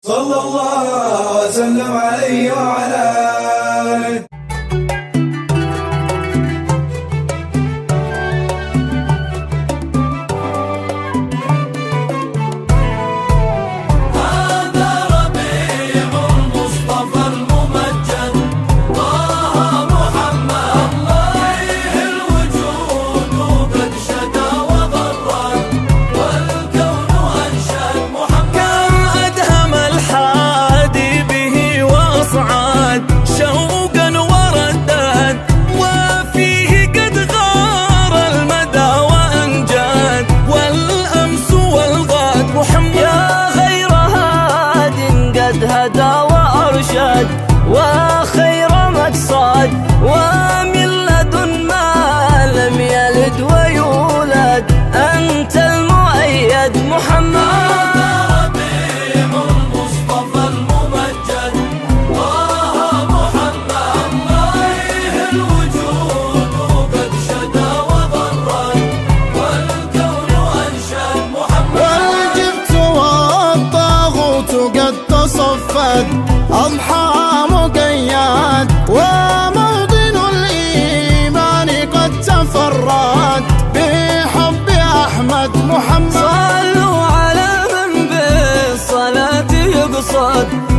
صلى الله وسلم عليه وعلى آله. شوقا ورداد وفيه قد غار المدى وأنجاد والأمس والغاد محمد يا خير هاد قد هدى وأرشاد وخير مقصاد ومن لدن ما لم يلد ويولد أنت المؤيد محمد أضحى مقياد وموطن الإيمان قد تفرد بحب أحمد محمد. صلوا على من بالصلاة يقصد